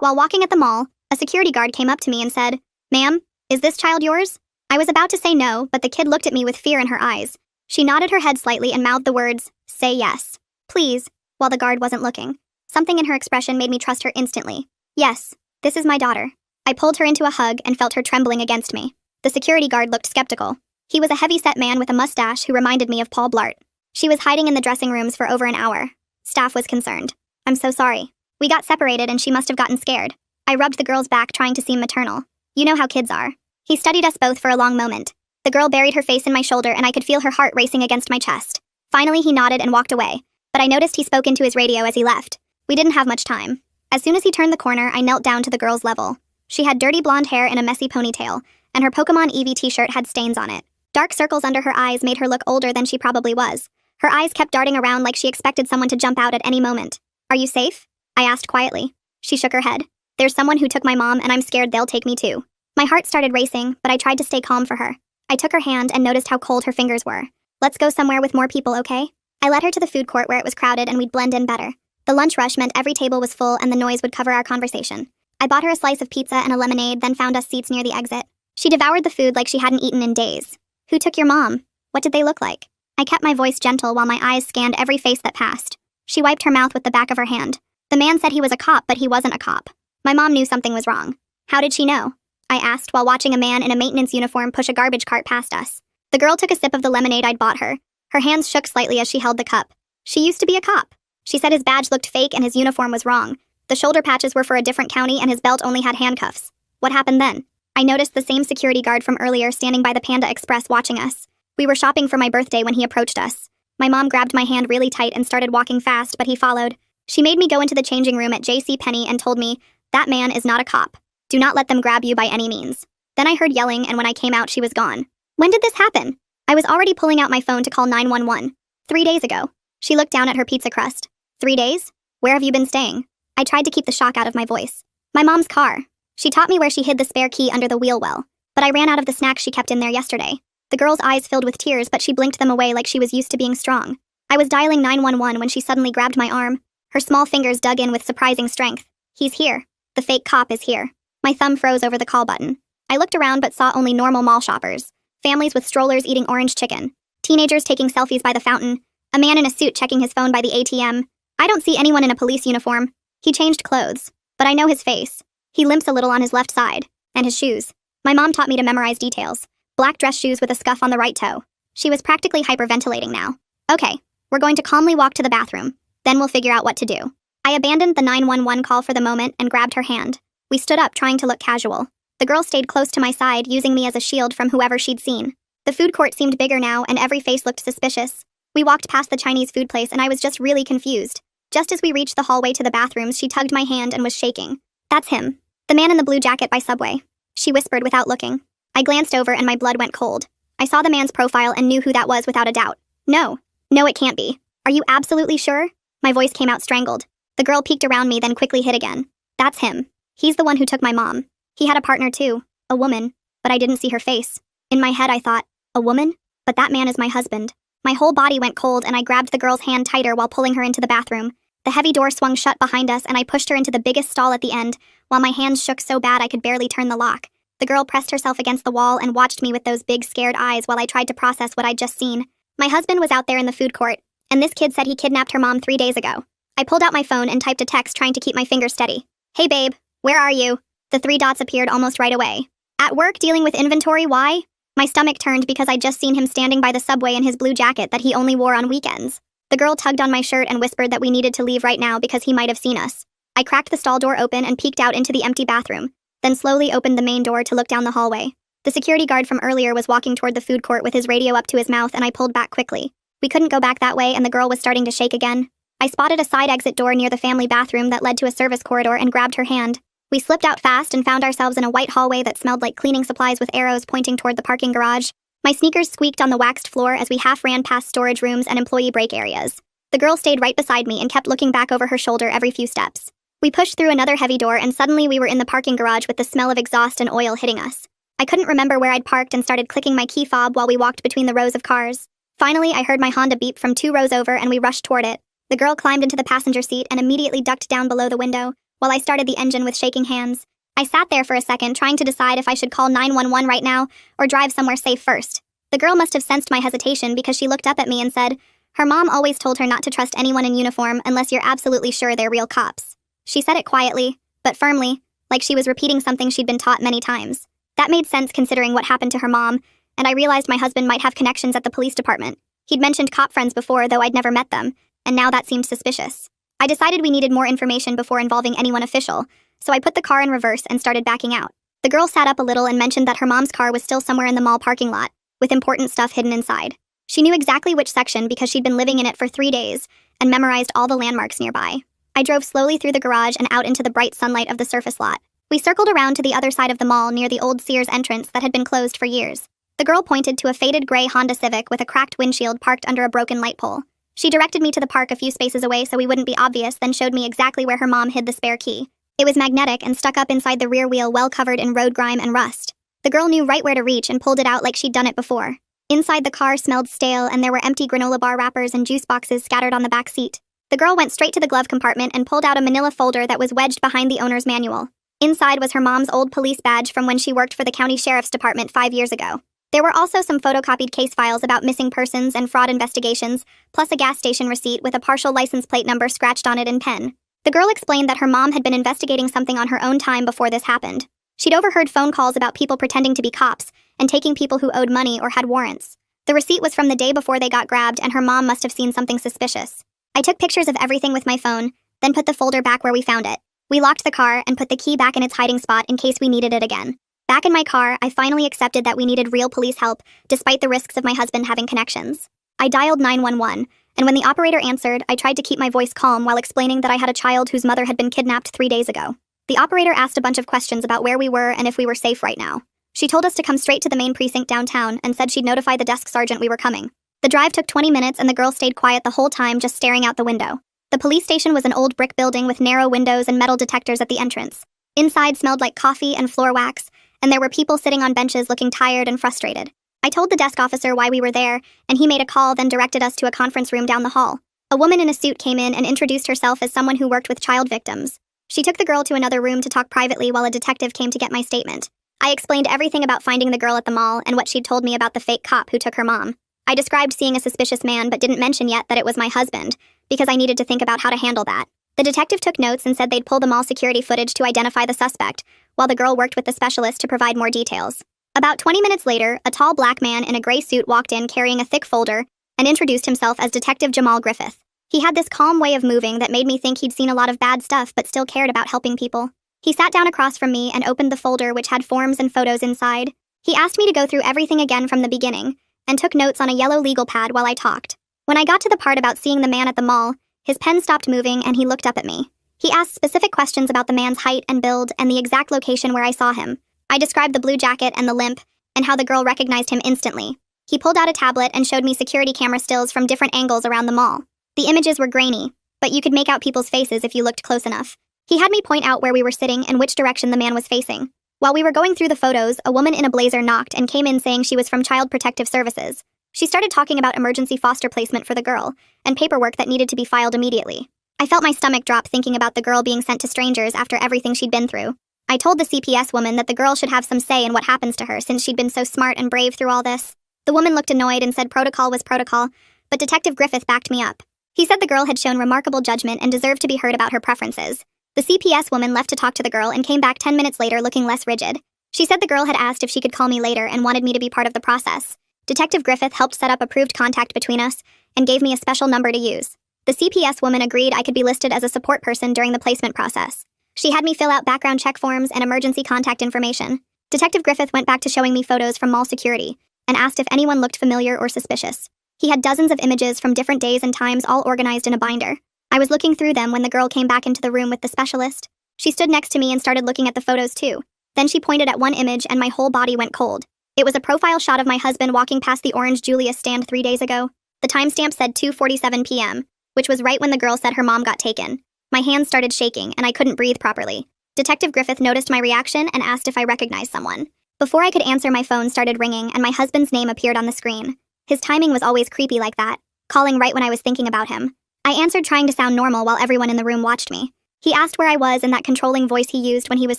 While walking at the mall, a security guard came up to me and said, "Ma'am, is this child yours?" I was about to say no, but the kid looked at me with fear in her eyes. She nodded her head slightly and mouthed the words, "Say yes, please," while the guard wasn't looking. Something in her expression made me trust her instantly. "Yes, this is my daughter." I pulled her into a hug and felt her trembling against me. The security guard looked skeptical. He was a heavy-set man with a mustache who reminded me of Paul Blart. She was hiding in the dressing rooms for over an hour. Staff was concerned. "I'm so sorry. We got separated and she must have gotten scared." I rubbed the girl's back trying to seem maternal. You know how kids are. He studied us both for a long moment. The girl buried her face in my shoulder and I could feel her heart racing against my chest. Finally, he nodded and walked away, but I noticed he spoke into his radio as he left. We didn't have much time. As soon as he turned the corner, I knelt down to the girl's level. She had dirty blonde hair in a messy ponytail, and her Pokemon Eevee t-shirt had stains on it. Dark circles under her eyes made her look older than she probably was. Her eyes kept darting around like she expected someone to jump out at any moment. "Are you safe?" I asked quietly. She shook her head. "There's someone who took my mom and I'm scared they'll take me too." My heart started racing, but I tried to stay calm for her. I took her hand and noticed how cold her fingers were. "Let's go somewhere with more people, okay?" I led her to the food court where it was crowded and we'd blend in better. The lunch rush meant every table was full and the noise would cover our conversation. I bought her a slice of pizza and a lemonade, then found us seats near the exit. She devoured the food like she hadn't eaten in days. "Who took your mom? What did they look like?" I kept my voice gentle while my eyes scanned every face that passed. She wiped her mouth with the back of her hand. "The man said he was a cop, but he wasn't a cop." My mom knew something was wrong. "How did she know?" I asked while watching a man in a maintenance uniform push a garbage cart past us. The girl took a sip of the lemonade I'd bought her. Her hands shook slightly as she held the cup. "She used to be a cop." She said his badge looked fake and his uniform was wrong. The shoulder patches were for a different county and his belt only had handcuffs. "What happened then?" I noticed the same security guard from earlier standing by the Panda Express watching us. We were shopping for my birthday when he approached us. My mom grabbed my hand really tight and started walking fast, but he followed. She made me go into the changing room at JCPenney and told me, "That man is not a cop. Do not let them grab you by any means." Then I heard yelling, and when I came out, she was gone. "When did this happen?" I was already pulling out my phone to call 911. 3 days ago." She looked down at her pizza crust. 3 days? Where have you been staying?" I tried to keep the shock out of my voice. "My mom's car. She taught me where she hid the spare key under the wheel well, but I ran out of the snacks she kept in there yesterday." The girl's eyes filled with tears, but she blinked them away like she was used to being strong. I was dialing 911 when she suddenly grabbed my arm. Her small fingers dug in with surprising strength. "He's here. The fake cop is here." My thumb froze over the call button. I looked around but saw only normal mall shoppers. Families with strollers eating orange chicken. Teenagers taking selfies by the fountain. A man in a suit checking his phone by the ATM. I don't see anyone in a police uniform. He changed clothes, but I know his face. He limps a little on his left side. And his shoes. My mom taught me to memorize details. Black dress shoes with a scuff on the right toe. She was practically hyperventilating now. "Okay, we're going to calmly walk to the bathroom. Then we'll figure out what to do." I abandoned the 911 call for the moment and grabbed her hand. We stood up trying to look casual. The girl stayed close to my side, using me as a shield from whoever she'd seen. The food court seemed bigger now and every face looked suspicious. We walked past the Chinese food place and I was just really confused. Just as we reached the hallway to the bathrooms, she tugged my hand and was shaking. "That's him. The man in the blue jacket by Subway," she whispered without looking. I glanced over and my blood went cold. I saw the man's profile and knew who that was without a doubt. No, it can't be. Are you absolutely sure?" My voice came out strangled. The girl peeked around me, then quickly hid again. "That's him. He's the one who took my mom. He had a partner too, a woman, but I didn't see her face." In my head I thought, "A woman? But that man is my husband." My whole body went cold and I grabbed the girl's hand tighter while pulling her into the bathroom. The heavy door swung shut behind us and I pushed her into the biggest stall at the end, while my hands shook so bad I could barely turn the lock. The girl pressed herself against the wall and watched me with those big scared eyes while I tried to process what I'd just seen. My husband was out there in the food court, and this kid said he kidnapped her mom 3 days ago. I pulled out my phone and typed a text trying to keep my fingers steady. "Hey babe, where are you?" The 3 dots appeared almost right away. "At work dealing with inventory, why?" My stomach turned because I'd just seen him standing by the Subway in his blue jacket that he only wore on weekends. The girl tugged on my shirt and whispered that we needed to leave right now because he might have seen us. I cracked the stall door open and peeked out into the empty bathroom, then slowly opened the main door to look down the hallway. The security guard from earlier was walking toward the food court with his radio up to his mouth and I pulled back quickly. We couldn't go back that way and the girl was starting to shake again. I spotted a side exit door near the family bathroom that led to a service corridor and grabbed her hand. We slipped out fast and found ourselves in a white hallway that smelled like cleaning supplies with arrows pointing toward the parking garage. My sneakers squeaked on the waxed floor as we half ran past storage rooms and employee break areas. The girl stayed right beside me and kept looking back over her shoulder every few steps. We pushed through another heavy door and suddenly we were in the parking garage with the smell of exhaust and oil hitting us. I couldn't remember where I'd parked and started clicking my key fob while we walked between the rows of cars. Finally, I heard my Honda beep from 2 rows over and we rushed toward it. The girl climbed into the passenger seat and immediately ducked down below the window, while I started the engine with shaking hands. I sat there for a second, trying to decide if I should call 911 right now or drive somewhere safe first. The girl must have sensed my hesitation because she looked up at me and said, her mom always told her not to trust anyone in uniform unless you're absolutely sure they're real cops. She said it quietly, but firmly, like she was repeating something she'd been taught many times. That made sense considering what happened to her mom, and I realized my husband might have connections at the police department. He'd mentioned cop friends before, though I'd never met them, and now that seemed suspicious. I decided we needed more information before involving anyone official, so I put the car in reverse and started backing out. The girl sat up a little and mentioned that her mom's car was still somewhere in the mall parking lot, with important stuff hidden inside. She knew exactly which section because she'd been living in it for 3 days and memorized all the landmarks nearby. I drove slowly through the garage and out into the bright sunlight of the surface lot. We circled around to the other side of the mall near the old Sears entrance that had been closed for years. The girl pointed to a faded gray Honda Civic with a cracked windshield parked under a broken light pole. She directed me to the park a few spaces away so we wouldn't be obvious, then showed me exactly where her mom hid the spare key. It was magnetic and stuck up inside the rear wheel, well covered in road grime and rust. The girl knew right where to reach and pulled it out like she'd done it before. Inside, the car smelled stale and there were empty granola bar wrappers and juice boxes scattered on the back seat. The girl went straight to the glove compartment and pulled out a manila folder that was wedged behind the owner's manual. Inside was her mom's old police badge from when she worked for the county sheriff's department 5 years ago. There were also some photocopied case files about missing persons and fraud investigations, plus a gas station receipt with a partial license plate number scratched on it in pen. The girl explained that her mom had been investigating something on her own time before this happened. She'd overheard phone calls about people pretending to be cops and taking people who owed money or had warrants. The receipt was from the day before they got grabbed, and her mom must have seen something suspicious. I took pictures of everything with my phone, then put the folder back where we found it. We locked the car and put the key back in its hiding spot in case we needed it again. Back in my car, I finally accepted that we needed real police help, despite the risks of my husband having connections. I dialed 911, and when the operator answered, I tried to keep my voice calm while explaining that I had a child whose mother had been kidnapped 3 days ago. The operator asked a bunch of questions about where we were and if we were safe right now. She told us to come straight to the main precinct downtown and said she'd notify the desk sergeant we were coming. The drive took 20 minutes and the girl stayed quiet the whole time, just staring out the window. The police station was an old brick building with narrow windows and metal detectors at the entrance. Inside smelled like coffee and floor wax, and there were people sitting on benches looking tired and frustrated. I told the desk officer why we were there, and he made a call, then directed us to a conference room down the hall. A woman in a suit came in and introduced herself as someone who worked with child victims. She took the girl to another room to talk privately while a detective came to get my statement. I explained everything about finding the girl at the mall and what she'd told me about the fake cop who took her mom. I described seeing a suspicious man but didn't mention yet that it was my husband, because I needed to think about how to handle that. The detective took notes and said they'd pull the mall security footage to identify the suspect, while the girl worked with the specialist to provide more details. About 20 minutes later, a tall black man in a gray suit walked in carrying a thick folder and introduced himself as Detective Jamal Griffith. He had this calm way of moving that made me think he'd seen a lot of bad stuff but still cared about helping people. He sat down across from me and opened the folder, which had forms and photos inside. He asked me to go through everything again from the beginning and took notes on a yellow legal pad while I talked. When I got to the part about seeing the man at the mall, his pen stopped moving and he looked up at me. He asked specific questions about the man's height and build and the exact location where I saw him. I described the blue jacket and the limp and how the girl recognized him instantly. He pulled out a tablet and showed me security camera stills from different angles around the mall. The images were grainy, but you could make out people's faces if you looked close enough. He had me point out where we were sitting and which direction the man was facing. While we were going through the photos, a woman in a blazer knocked and came in saying she was from Child Protective Services. She started talking about emergency foster placement for the girl and paperwork that needed to be filed immediately. I felt my stomach drop thinking about the girl being sent to strangers after everything she'd been through. I told the CPS woman that the girl should have some say in what happens to her since she'd been so smart and brave through all this. The woman looked annoyed and said protocol was protocol, but Detective Griffith backed me up. He said the girl had shown remarkable judgment and deserved to be heard about her preferences. The CPS woman left to talk to the girl and came back 10 minutes later looking less rigid. She said the girl had asked if she could call me later and wanted me to be part of the process. Detective Griffith helped set up approved contact between us and gave me a special number to use. The CPS woman agreed I could be listed as a support person during the placement process. She had me fill out background check forms and emergency contact information. Detective Griffith went back to showing me photos from mall security and asked if anyone looked familiar or suspicious. He had dozens of images from different days and times all organized in a binder. I was looking through them when the girl came back into the room with the specialist. She stood next to me and started looking at the photos too. Then she pointed at one image and my whole body went cold. It was a profile shot of my husband walking past the orange Julius stand 3 days ago. The timestamp said 2:47 p.m., which was right when the girl said her mom got taken. My hands started shaking and I couldn't breathe properly. Detective Griffith noticed my reaction and asked if I recognized someone. Before I could answer, my phone started ringing and my husband's name appeared on the screen. His timing was always creepy like that, calling right when I was thinking about him. I answered, trying to sound normal while everyone in the room watched me. He asked where I was in that controlling voice he used when he was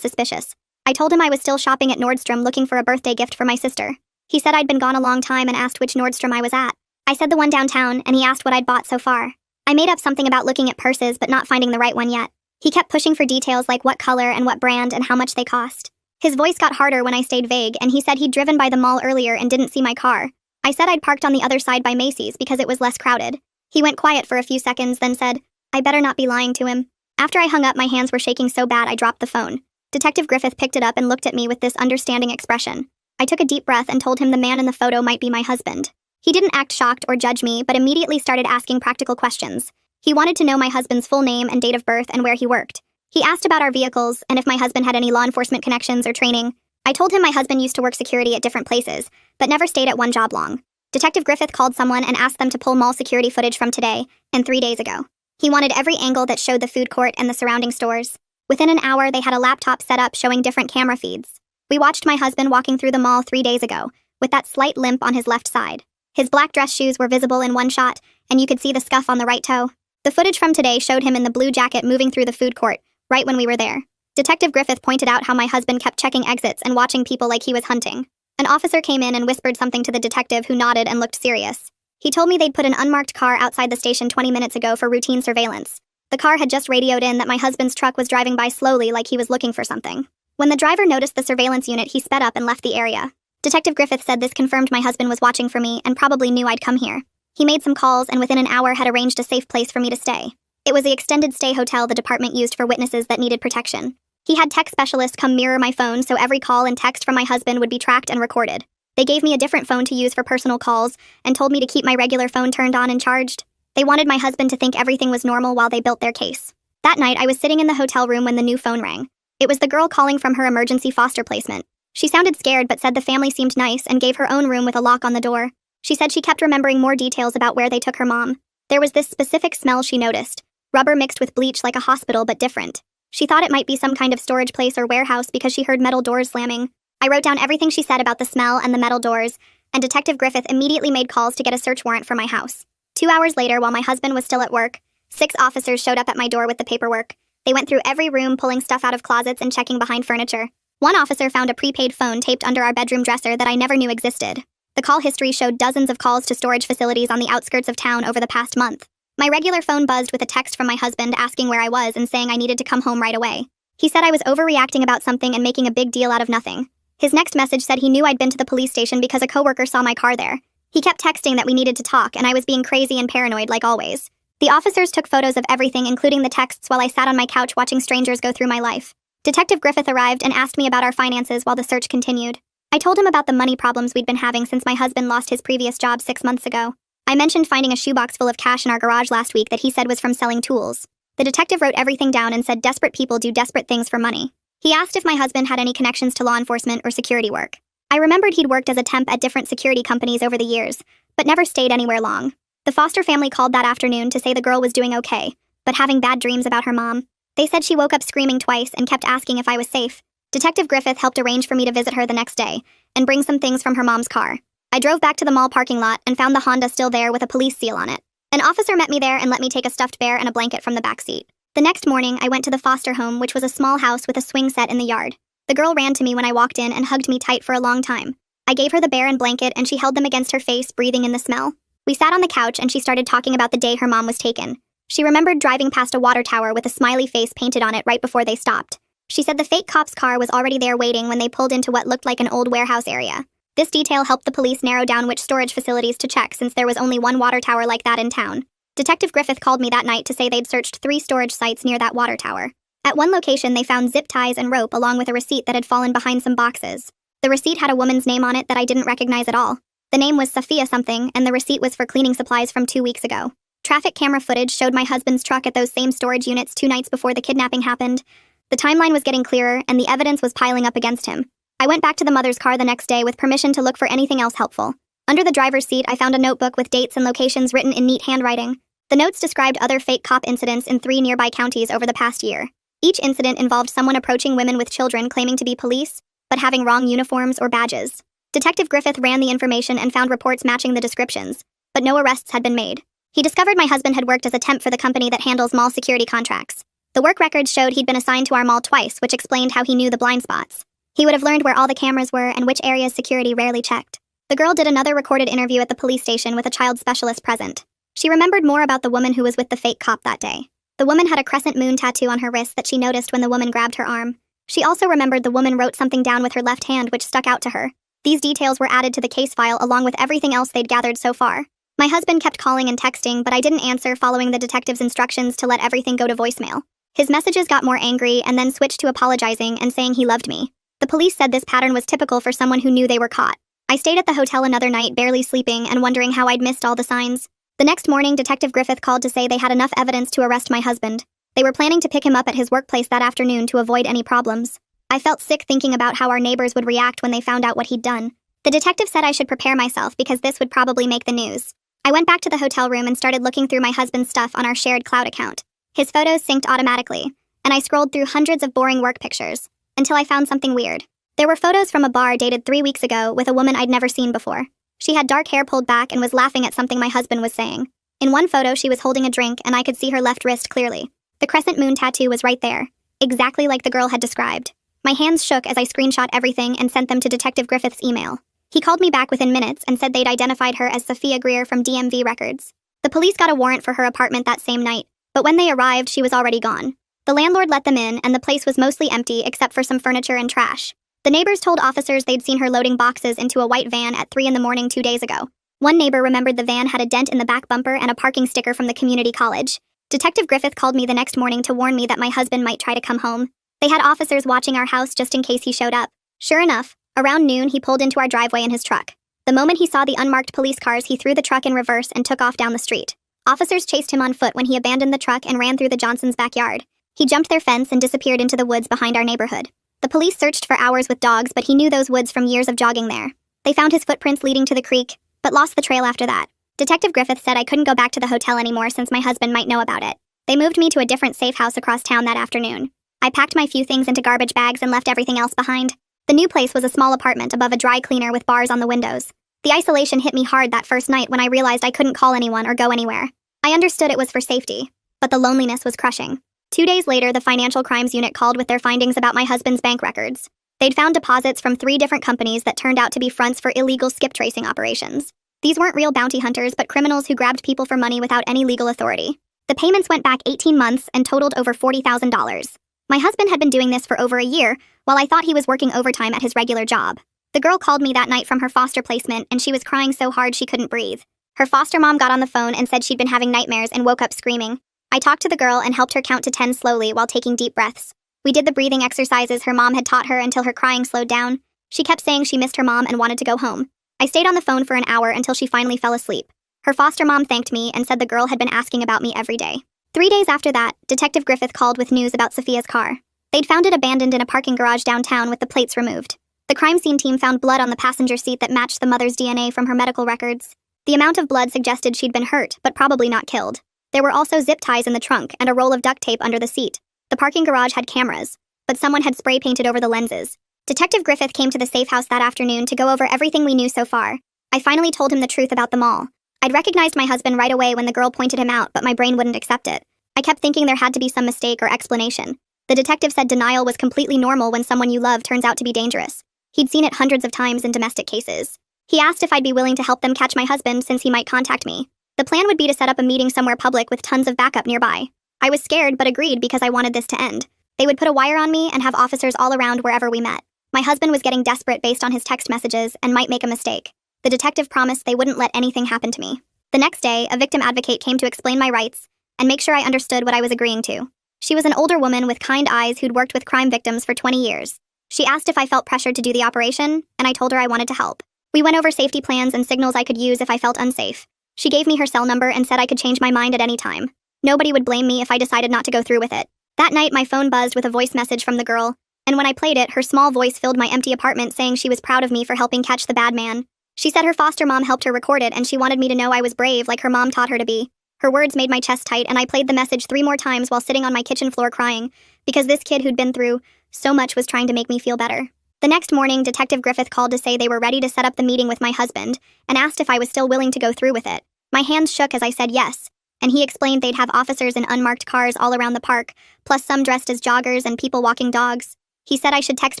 suspicious. I told him I was still shopping at Nordstrom looking for a birthday gift for my sister. He said I'd been gone a long time and asked which Nordstrom I was at. I said the one downtown, and he asked what I'd bought so far. I made up something about looking at purses but not finding the right one yet. He kept pushing for details like what color and what brand and how much they cost. His voice got harder when I stayed vague, and he said he'd driven by the mall earlier and didn't see my car. I said I'd parked on the other side by Macy's because it was less crowded. He went quiet for a few seconds, then said, I better not be lying to him. After I hung up, my hands were shaking so bad I dropped the phone. Detective Griffith picked it up and looked at me with this understanding expression. I took a deep breath and told him the man in the photo might be my husband. He didn't act shocked or judge me, but immediately started asking practical questions. He wanted to know my husband's full name and date of birth and where he worked. He asked about our vehicles and if my husband had any law enforcement connections or training. I told him my husband used to work security at different places, but never stayed at one job long. Detective Griffith called someone and asked them to pull mall security footage from today and 3 days ago. He wanted every angle that showed the food court and the surrounding stores. Within an hour, they had a laptop set up showing different camera feeds. We watched my husband walking through the mall 3 days ago, with that slight limp on his left side. His black dress shoes were visible in one shot, and you could see the scuff on the right toe. The footage from today showed him in the blue jacket moving through the food court, right when we were there. Detective Griffith pointed out how my husband kept checking exits and watching people like he was hunting. An officer came in and whispered something to the detective, who nodded and looked serious. He told me they'd put an unmarked car outside the station 20 minutes ago for routine surveillance. The car had just radioed in that my husband's truck was driving by slowly like he was looking for something. When the driver noticed the surveillance unit, he sped up and left the area. Detective Griffith said this confirmed my husband was watching for me and probably knew I'd come here. He made some calls and within an hour had arranged a safe place for me to stay. It was the extended stay hotel the department used for witnesses that needed protection. He had tech specialists come mirror my phone so every call and text from my husband would be tracked and recorded. They gave me a different phone to use for personal calls and told me to keep my regular phone turned on and charged. They wanted my husband to think everything was normal while they built their case. That night, I was sitting in the hotel room when the new phone rang. It was the girl calling from her emergency foster placement. She sounded scared but said the family seemed nice and gave her own room with a lock on the door. She said she kept remembering more details about where they took her mom. There was this specific smell she noticed. Rubber mixed with bleach like a hospital but different. She thought it might be some kind of storage place or warehouse because she heard metal doors slamming. I wrote down everything she said about the smell and the metal doors, and Detective Griffith immediately made calls to get a search warrant for my house. 2 hours later, while my husband was still at work, 6 officers showed up at my door with the paperwork. They went through every room, pulling stuff out of closets and checking behind furniture. One officer found a prepaid phone taped under our bedroom dresser that I never knew existed. The call history showed dozens of calls to storage facilities on the outskirts of town over the past month. My regular phone buzzed with a text from my husband asking where I was and saying I needed to come home right away. He said I was overreacting about something and making a big deal out of nothing. His next message said he knew I'd been to the police station because a coworker saw my car there. He kept texting that we needed to talk, and I was being crazy and paranoid like always. The officers took photos of everything, including the texts, while I sat on my couch watching strangers go through my life. Detective Griffith arrived and asked me about our finances while the search continued. I told him about the money problems we'd been having since my husband lost his previous job 6 months ago. I mentioned finding a shoebox full of cash in our garage last week that he said was from selling tools. The detective wrote everything down and said desperate people do desperate things for money. He asked if my husband had any connections to law enforcement or security work. I remembered he'd worked as a temp at different security companies over the years, but never stayed anywhere long. The foster family called that afternoon to say the girl was doing okay, but having bad dreams about her mom. They said she woke up screaming twice and kept asking if I was safe. Detective Griffith helped arrange for me to visit her the next day and bring some things from her mom's car. I drove back to the mall parking lot and found the Honda still there with a police seal on it. An officer met me there and let me take a stuffed bear and a blanket from the back seat. The next morning, I went to the foster home, which was a small house with a swing set in the yard. The girl ran to me when I walked in and hugged me tight for a long time. I gave her the bear and blanket and she held them against her face, breathing in the smell. We sat on the couch and she started talking about the day her mom was taken. She remembered driving past a water tower with a smiley face painted on it right before they stopped. She said the fake cop's car was already there waiting when they pulled into what looked like an old warehouse area. This detail helped the police narrow down which storage facilities to check since there was only one water tower like that in town. Detective Griffith called me that night to say they'd searched 3 storage sites near that water tower. At one location, they found zip ties and rope along with a receipt that had fallen behind some boxes. The receipt had a woman's name on it that I didn't recognize at all. The name was Sophia something, and the receipt was for cleaning supplies from 2 weeks ago. Traffic camera footage showed my husband's truck at those same storage units 2 nights before the kidnapping happened. The timeline was getting clearer, and the evidence was piling up against him. I went back to the mother's car the next day with permission to look for anything else helpful. Under the driver's seat, I found a notebook with dates and locations written in neat handwriting. The notes described other fake cop incidents in 3 nearby counties over the past year. Each incident involved someone approaching women with children claiming to be police, but having wrong uniforms or badges. Detective Griffith ran the information and found reports matching the descriptions, but no arrests had been made. He discovered my husband had worked as a temp for the company that handles mall security contracts. The work records showed he'd been assigned to our mall twice, which explained how he knew the blind spots. He would have learned where all the cameras were and which areas security rarely checked. The girl did another recorded interview at the police station with a child specialist present. She remembered more about the woman who was with the fake cop that day. The woman had a crescent moon tattoo on her wrist that she noticed when the woman grabbed her arm. She also remembered the woman wrote something down with her left hand which stuck out to her. These details were added to the case file along with everything else they'd gathered so far. My husband kept calling and texting, but I didn't answer following the detective's instructions to let everything go to voicemail. His messages got more angry and then switched to apologizing and saying he loved me. The police said this pattern was typical for someone who knew they were caught. I stayed at the hotel another night, barely sleeping and wondering how I'd missed all the signs. The next morning, Detective Griffith called to say they had enough evidence to arrest my husband. They were planning to pick him up at his workplace that afternoon to avoid any problems. I felt sick thinking about how our neighbors would react when they found out what he'd done. The detective said I should prepare myself because this would probably make the news. I went back to the hotel room and started looking through my husband's stuff on our shared cloud account. His photos synced automatically, and I scrolled through hundreds of boring work pictures, until I found something weird. There were photos from a bar dated 3 weeks ago with a woman I'd never seen before. She had dark hair pulled back and was laughing at something my husband was saying. In one photo, she was holding a drink and I could see her left wrist clearly. The crescent moon tattoo was right there, exactly like the girl had described. My hands shook as I screenshot everything and sent them to Detective Griffith's email. He called me back within minutes and said they'd identified her as Sophia Greer from DMV records. The police got a warrant for her apartment that same night, but when they arrived, she was already gone. The landlord let them in and the place was mostly empty except for some furniture and trash. The neighbors told officers they'd seen her loading boxes into a white van at 3 a.m. 2 days ago. One neighbor remembered the van had a dent in the back bumper and a parking sticker from the community college. Detective Griffith called me the next morning to warn me that my husband might try to come home. They had officers watching our house just in case he showed up. Sure enough, around noon he pulled into our driveway in his truck. The moment he saw the unmarked police cars, he threw the truck in reverse and took off down the street. Officers chased him on foot when he abandoned the truck and ran through the Johnsons' backyard. He jumped their fence and disappeared into the woods behind our neighborhood. The police searched for hours with dogs, but he knew those woods from years of jogging there. They found his footprints leading to the creek, but lost the trail after that. Detective Griffith said I couldn't go back to the hotel anymore since my husband might know about it. They moved me to a different safe house across town that afternoon. I packed my few things into garbage bags and left everything else behind. The new place was a small apartment above a dry cleaner with bars on the windows. The isolation hit me hard that first night when I realized I couldn't call anyone or go anywhere. I understood it was for safety, but the loneliness was crushing. 2 days later, the Financial Crimes Unit called with their findings about my husband's bank records. They'd found deposits from 3 different companies that turned out to be fronts for illegal skip tracing operations. These weren't real bounty hunters, but criminals who grabbed people for money without any legal authority. The payments went back 18 months and totaled over $40,000. My husband had been doing this for over a year, while I thought he was working overtime at his regular job. The girl called me that night from her foster placement, and she was crying so hard she couldn't breathe. Her foster mom got on the phone and said she'd been having nightmares and woke up screaming. I talked to the girl and helped her count to 10 slowly while taking deep breaths. We did the breathing exercises her mom had taught her until her crying slowed down. She kept saying she missed her mom and wanted to go home. I stayed on the phone for an hour until she finally fell asleep. Her foster mom thanked me and said the girl had been asking about me every day. 3 days after that, Detective Griffith called with news about Sophia's car. They'd found it abandoned in a parking garage downtown with the plates removed. The crime scene team found blood on the passenger seat that matched the mother's DNA from her medical records. The amount of blood suggested she'd been hurt, but probably not killed. There were also zip ties in the trunk and a roll of duct tape under the seat. The parking garage had cameras, but someone had spray painted over the lenses. Detective Griffith came to the safe house that afternoon to go over everything we knew so far. I finally told him the truth about them all. I'd recognized my husband right away when the girl pointed him out, but my brain wouldn't accept it. I kept thinking there had to be some mistake or explanation. The detective said denial was completely normal when someone you love turns out to be dangerous. He'd seen it hundreds of times in domestic cases. He asked if I'd be willing to help them catch my husband since he might contact me. The plan would be to set up a meeting somewhere public with tons of backup nearby. I was scared but agreed because I wanted this to end. They would put a wire on me and have officers all around wherever we met. My husband was getting desperate based on his text messages and might make a mistake. The detective promised they wouldn't let anything happen to me. The next day, a victim advocate came to explain my rights and make sure I understood what I was agreeing to. She was an older woman with kind eyes who'd worked with crime victims for 20 years. She asked if I felt pressured to do the operation, and I told her I wanted to help. We went over safety plans and signals I could use if I felt unsafe. She gave me her cell number and said I could change my mind at any time. Nobody would blame me if I decided not to go through with it. That night, my phone buzzed with a voice message from the girl, and when I played it, her small voice filled my empty apartment saying she was proud of me for helping catch the bad man. She said her foster mom helped her record it and she wanted me to know I was brave like her mom taught her to be. Her words made my chest tight and I played the message 3 more times while sitting on my kitchen floor crying, because this kid who'd been through so much was trying to make me feel better. The next morning, Detective Griffith called to say they were ready to set up the meeting with my husband and asked if I was still willing to go through with it. My hands shook as I said yes. and he explained they'd have officers in unmarked cars all around the park, plus some dressed as joggers and people walking dogs. He said I should text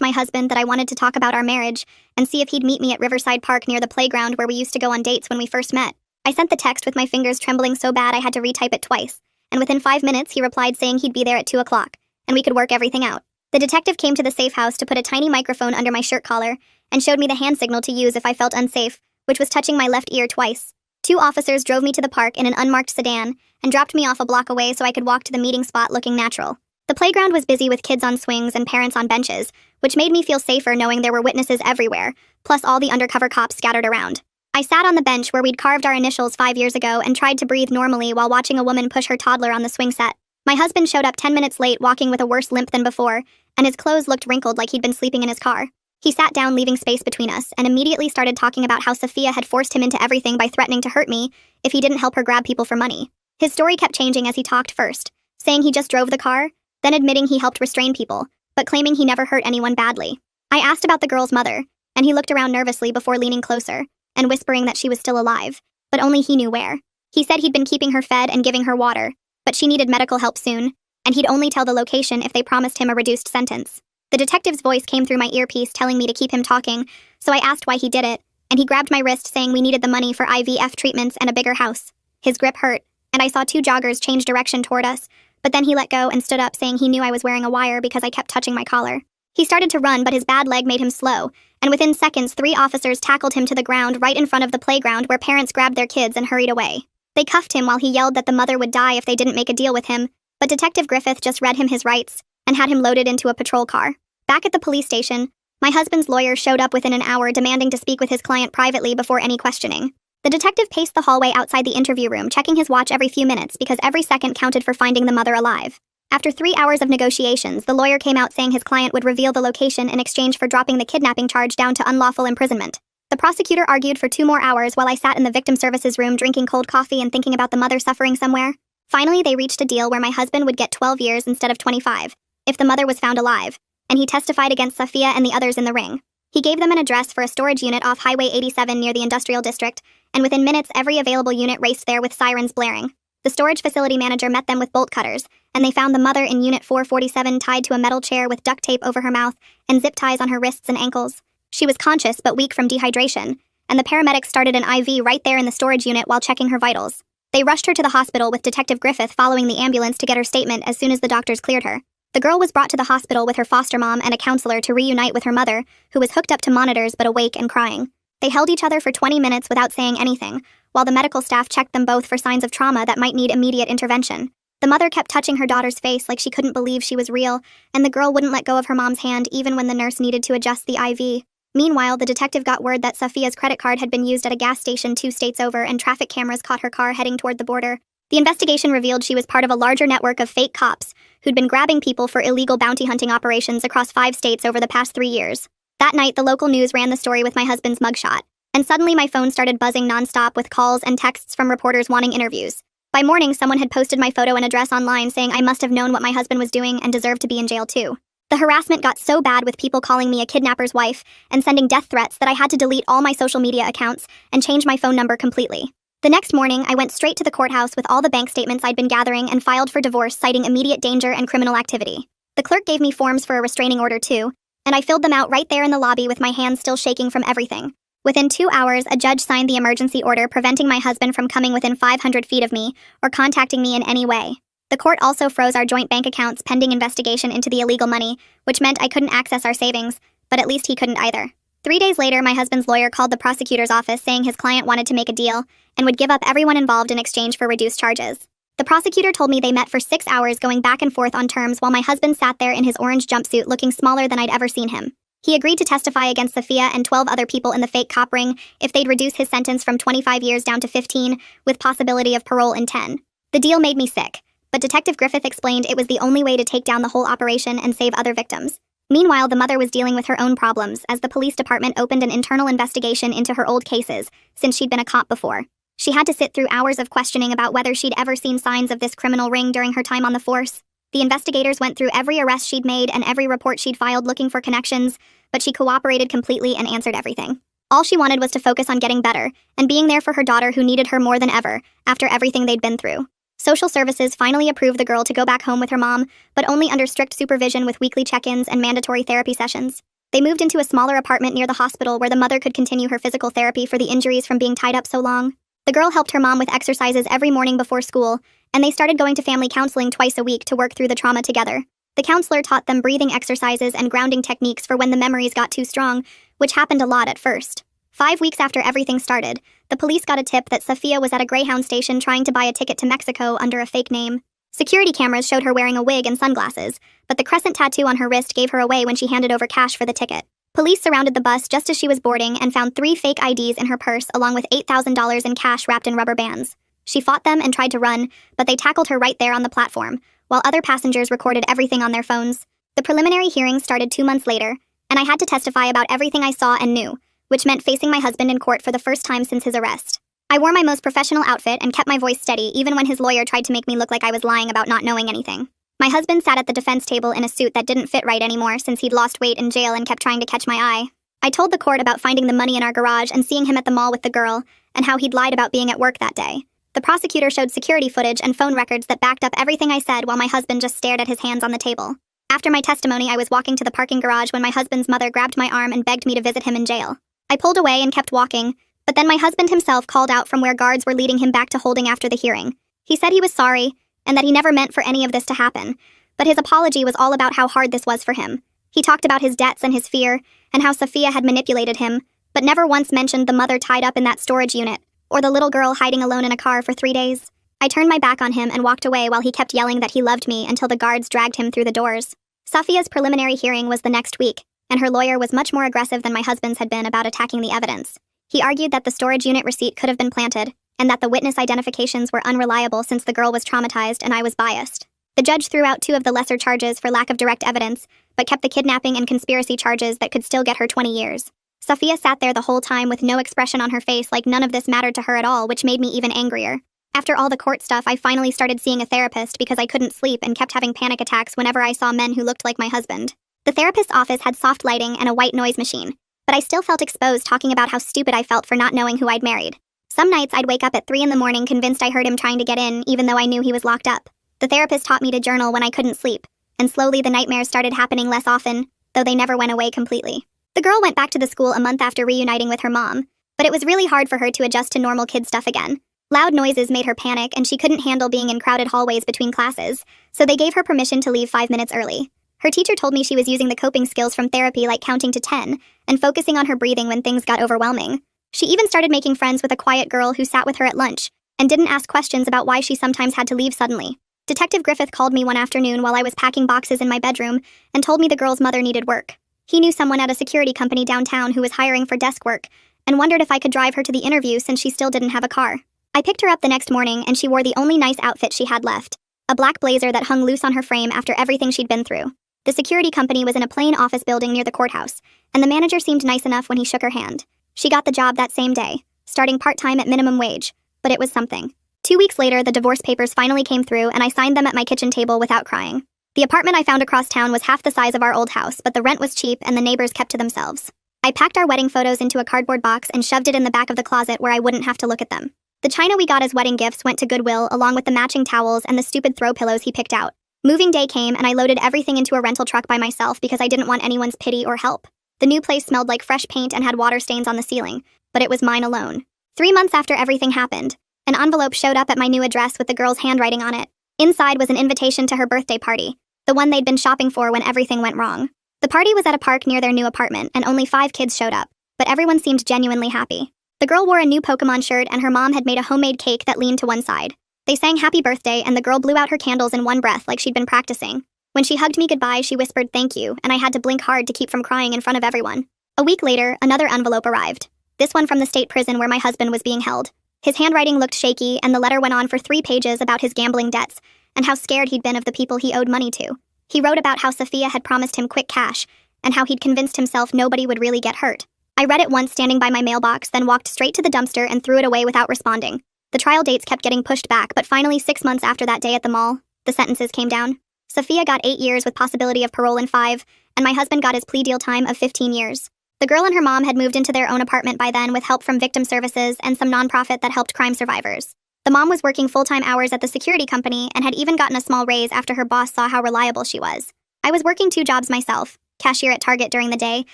my husband that I wanted to talk about our marriage and see if he'd meet me at Riverside Park near the playground where we used to go on dates when we first met. I sent the text with my fingers trembling so bad I had to retype it twice, and within 5 minutes he replied saying he'd be there at 2 o'clock, and we could work everything out. The detective came to the safe house to put a tiny microphone under my shirt collar and showed me the hand signal to use if I felt unsafe, which was touching my left ear twice. 2 officers drove me to the park in an unmarked sedan and dropped me off a block away so I could walk to the meeting spot looking natural. The playground was busy with kids on swings and parents on benches, which made me feel safer knowing there were witnesses everywhere, plus all the undercover cops scattered around. I sat on the bench where we'd carved our initials 5 years ago and tried to breathe normally while watching a woman push her toddler on the swing set. My husband showed up 10 minutes late walking with a worse limp than before, and his clothes looked wrinkled like he'd been sleeping in his car. He sat down, leaving space between us, and immediately started talking about how Sophia had forced him into everything by threatening to hurt me if he didn't help her grab people for money. His story kept changing as he talked, first saying he just drove the car, then admitting he helped restrain people, but claiming he never hurt anyone badly. I asked about the girl's mother, and he looked around nervously before leaning closer and whispering that she was still alive, but only he knew where. He said he'd been keeping her fed and giving her water, but she needed medical help soon, and he'd only tell the location if they promised him a reduced sentence. The detective's voice came through my earpiece telling me to keep him talking, so I asked why he did it, and he grabbed my wrist saying we needed the money for IVF treatments and a bigger house. His grip hurt, and I saw 2 joggers change direction toward us, but then he let go and stood up saying he knew I was wearing a wire because I kept touching my collar. He started to run, but his bad leg made him slow, and within seconds 3 officers tackled him to the ground right in front of the playground where parents grabbed their kids and hurried away. They cuffed him while he yelled that the mother would die if they didn't make a deal with him, but Detective Griffith just read him his rights and had him loaded into a patrol car. Back at the police station, my husband's lawyer showed up within an hour demanding to speak with his client privately before any questioning. The detective paced the hallway outside the interview room, checking his watch every few minutes because every second counted for finding the mother alive. After 3 hours of negotiations, the lawyer came out saying his client would reveal the location in exchange for dropping the kidnapping charge down to unlawful imprisonment. The prosecutor argued for 2 more hours while I sat in the victim services room drinking cold coffee and thinking about the mother suffering somewhere. Finally, they reached a deal where my husband would get 12 years instead of 25, if the mother was found alive, and he testified against Sophia and the others in the ring. He gave them an address for a storage unit off Highway 87 near the industrial district, and within minutes every available unit raced there with sirens blaring. The storage facility manager met them with bolt cutters, and they found the mother in Unit 447 tied to a metal chair with duct tape over her mouth and zip ties on her wrists and ankles. She was conscious but weak from dehydration, and the paramedics started an IV right there in the storage unit while checking her vitals. They rushed her to the hospital with Detective Griffith following the ambulance to get her statement as soon as the doctors cleared her. The girl was brought to the hospital with her foster mom and a counselor to reunite with her mother, who was hooked up to monitors but awake and crying. They held each other for 20 minutes without saying anything, while the medical staff checked them both for signs of trauma that might need immediate intervention. The mother kept touching her daughter's face like she couldn't believe she was real, and the girl wouldn't let go of her mom's hand even when the nurse needed to adjust the IV. Meanwhile, the detective got word that Sophia's credit card had been used at a gas station 2 states over and traffic cameras caught her car heading toward the border. The investigation revealed she was part of a larger network of fake cops who'd been grabbing people for illegal bounty hunting operations across 5 states over the past 3 years. That night, the local news ran the story with my husband's mugshot, and suddenly my phone started buzzing nonstop with calls and texts from reporters wanting interviews. By morning, someone had posted my photo and address online saying I must have known what my husband was doing and deserved to be in jail too. The harassment got so bad with people calling me a kidnapper's wife and sending death threats that I had to delete all my social media accounts and change my phone number completely. The next morning, I went straight to the courthouse with all the bank statements I'd been gathering and filed for divorce citing immediate danger and criminal activity. The clerk gave me forms for a restraining order too, and I filled them out right there in the lobby with my hands still shaking from everything. Within 2 hours, a judge signed the emergency order preventing my husband from coming within 500 feet of me or contacting me in any way. The court also froze our joint bank accounts pending investigation into the illegal money, which meant I couldn't access our savings, but at least he couldn't either. 3 days later, my husband's lawyer called the prosecutor's office saying his client wanted to make a deal and would give up everyone involved in exchange for reduced charges. The prosecutor told me they met for 6 hours going back and forth on terms while my husband sat there in his orange jumpsuit looking smaller than I'd ever seen him. He agreed to testify against Sophia and 12 other people in the fake cop ring if they'd reduce his sentence from 25 years down to 15, with possibility of parole in 10. The deal made me sick, but Detective Griffith explained it was the only way to take down the whole operation and save other victims. Meanwhile, the mother was dealing with her own problems as the police department opened an internal investigation into her old cases, since she'd been a cop before. She had to sit through hours of questioning about whether she'd ever seen signs of this criminal ring during her time on the force. The investigators went through every arrest she'd made and every report she'd filed looking for connections, but she cooperated completely and answered everything. All she wanted was to focus on getting better and being there for her daughter who needed her more than ever after everything they'd been through. Social services finally approved the girl to go back home with her mom, but only under strict supervision with weekly check-ins and mandatory therapy sessions. They moved into a smaller apartment near the hospital where the mother could continue her physical therapy for the injuries from being tied up so long. The girl helped her mom with exercises every morning before school, and they started going to family counseling twice a week to work through the trauma together. The counselor taught them breathing exercises and grounding techniques for when the memories got too strong, which happened a lot at first. 5 weeks after everything started, the police got a tip that Sophia was at a Greyhound station trying to buy a ticket to Mexico under a fake name. Security cameras showed her wearing a wig and sunglasses, but the crescent tattoo on her wrist gave her away when she handed over cash for the ticket. Police surrounded the bus just as she was boarding and found 3 fake IDs in her purse along with $8,000 in cash wrapped in rubber bands. She fought them and tried to run, but they tackled her right there on the platform, while other passengers recorded everything on their phones. The preliminary hearing started 2 months later, and I had to testify about everything I saw and knew, which meant facing my husband in court for the first time since his arrest. I wore my most professional outfit and kept my voice steady even when his lawyer tried to make me look like I was lying about not knowing anything. My husband sat at the defense table in a suit that didn't fit right anymore since he'd lost weight in jail and kept trying to catch my eye. I told the court about finding the money in our garage and seeing him at the mall with the girl, and how he'd lied about being at work that day. The prosecutor showed security footage and phone records that backed up everything I said while my husband just stared at his hands on the table. After my testimony, I was walking to the parking garage when my husband's mother grabbed my arm and begged me to visit him in jail. I pulled away and kept walking, but then my husband himself called out from where guards were leading him back to holding after the hearing. He said he was sorry, and that he never meant for any of this to happen, but his apology was all about how hard this was for him. He talked about his debts and his fear, and how Sophia had manipulated him, but never once mentioned the mother tied up in that storage unit, or the little girl hiding alone in a car for 3 days. I turned my back on him and walked away while he kept yelling that he loved me until the guards dragged him through the doors. Sophia's preliminary hearing was the next week, and her lawyer was much more aggressive than my husband's had been about attacking the evidence. He argued that the storage unit receipt could have been planted, and that the witness identifications were unreliable since the girl was traumatized and I was biased. The judge threw out 2 of the lesser charges for lack of direct evidence, but kept the kidnapping and conspiracy charges that could still get her 20 years. Sophia sat there the whole time with no expression on her face, like none of this mattered to her at all, which made me even angrier. After all the court stuff, I finally started seeing a therapist because I couldn't sleep and kept having panic attacks whenever I saw men who looked like my husband. The therapist's office had soft lighting and a white noise machine, but I still felt exposed talking about how stupid I felt for not knowing who I'd married. Some nights I'd wake up at 3 in the morning convinced I heard him trying to get in, even though I knew he was locked up. The therapist taught me to journal when I couldn't sleep, and slowly the nightmares started happening less often, though they never went away completely. The girl went back to the school a month after reuniting with her mom, but it was really hard for her to adjust to normal kid stuff again. Loud noises made her panic, and she couldn't handle being in crowded hallways between classes, so they gave her permission to leave 5 minutes early. Her teacher told me she was using the coping skills from therapy like counting to 10 and focusing on her breathing when things got overwhelming. She even started making friends with a quiet girl who sat with her at lunch and didn't ask questions about why she sometimes had to leave suddenly. Detective Griffith called me one afternoon while I was packing boxes in my bedroom and told me the girl's mother needed work. He knew someone at a security company downtown who was hiring for desk work and wondered if I could drive her to the interview since she still didn't have a car. I picked her up the next morning and she wore the only nice outfit she had left, a black blazer that hung loose on her frame after everything she'd been through. The security company was in a plain office building near the courthouse, and the manager seemed nice enough when he shook her hand. She got the job that same day, starting part-time at minimum wage, but it was something. 2 weeks later, the divorce papers finally came through and I signed them at my kitchen table without crying. The apartment I found across town was half the size of our old house, but the rent was cheap and the neighbors kept to themselves. I packed our wedding photos into a cardboard box and shoved it in the back of the closet where I wouldn't have to look at them. The china we got as wedding gifts went to Goodwill along with the matching towels and the stupid throw pillows he picked out. Moving day came and I loaded everything into a rental truck by myself because I didn't want anyone's pity or help. The new place smelled like fresh paint and had water stains on the ceiling, but it was mine alone. 3 months after everything happened, an envelope showed up at my new address with the girl's handwriting on it. Inside was an invitation to her birthday party, the one they'd been shopping for when everything went wrong. The party was at a park near their new apartment and only 5 kids showed up, but everyone seemed genuinely happy. The girl wore a new Pokemon shirt and her mom had made a homemade cake that leaned to one side. They sang happy birthday and the girl blew out her candles in one breath like she'd been practicing. When she hugged me goodbye, she whispered thank you, and I had to blink hard to keep from crying in front of everyone. A week later, another envelope arrived. This one from the state prison where my husband was being held. His handwriting looked shaky, and the letter went on for 3 pages about his gambling debts and how scared he'd been of the people he owed money to. He wrote about how Sophia had promised him quick cash and how he'd convinced himself nobody would really get hurt. I read it once standing by my mailbox, then walked straight to the dumpster and threw it away without responding. The trial dates kept getting pushed back, but finally 6 months after that day at the mall, the sentences came down. Sophia got 8 years with possibility of parole in 5, and my husband got his plea deal time of 15 years. The girl and her mom had moved into their own apartment by then with help from victim services and some nonprofit that helped crime survivors. The mom was working full-time hours at the security company and had even gotten a small raise after her boss saw how reliable she was. I was working 2 jobs myself, cashier at Target during the day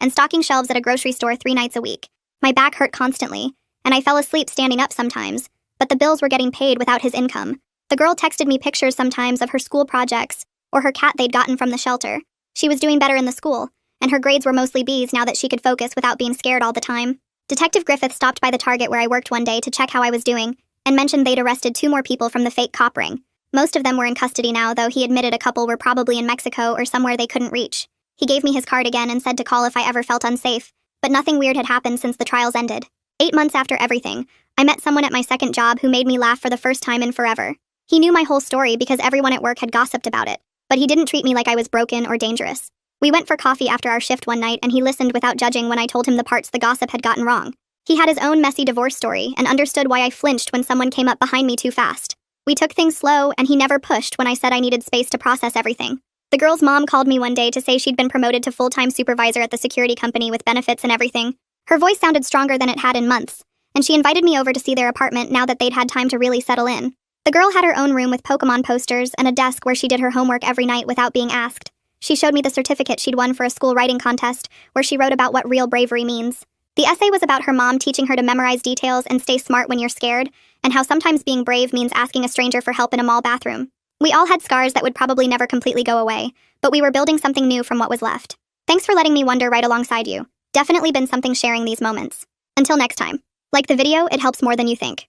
and stocking shelves at a grocery store 3 nights a week. My back hurt constantly, and I fell asleep standing up sometimes, but the bills were getting paid without his income. The girl texted me pictures sometimes of her school projects or her cat they'd gotten from the shelter. She was doing better in the school, and her grades were mostly B's now that she could focus without being scared all the time. Detective Griffith stopped by the Target where I worked one day to check how I was doing and mentioned they'd arrested 2 more people from the fake cop ring. Most of them were in custody now, though he admitted a couple were probably in Mexico or somewhere they couldn't reach. He gave me his card again and said to call if I ever felt unsafe, but nothing weird had happened since the trials ended. 8 months after everything, I met someone at my second job who made me laugh for the first time in forever. He knew my whole story because everyone at work had gossiped about it, but he didn't treat me like I was broken or dangerous. We went for coffee after our shift one night and he listened without judging when I told him the parts the gossip had gotten wrong. He had his own messy divorce story and understood why I flinched when someone came up behind me too fast. We took things slow and he never pushed when I said I needed space to process everything. The girl's mom called me one day to say she'd been promoted to full-time supervisor at the security company with benefits and everything. Her voice sounded stronger than it had in months, and she invited me over to see their apartment now that they'd had time to really settle in. The girl had her own room with Pokemon posters and a desk where she did her homework every night without being asked. She showed me the certificate she'd won for a school writing contest where she wrote about what real bravery means. The essay was about her mom teaching her to memorize details and stay smart when you're scared, and how sometimes being brave means asking a stranger for help in a mall bathroom. We all had scars that would probably never completely go away, but we were building something new from what was left. Thanks for letting me wonder right alongside you. Definitely been something sharing these moments. Until next time. Like the video, it helps more than you think.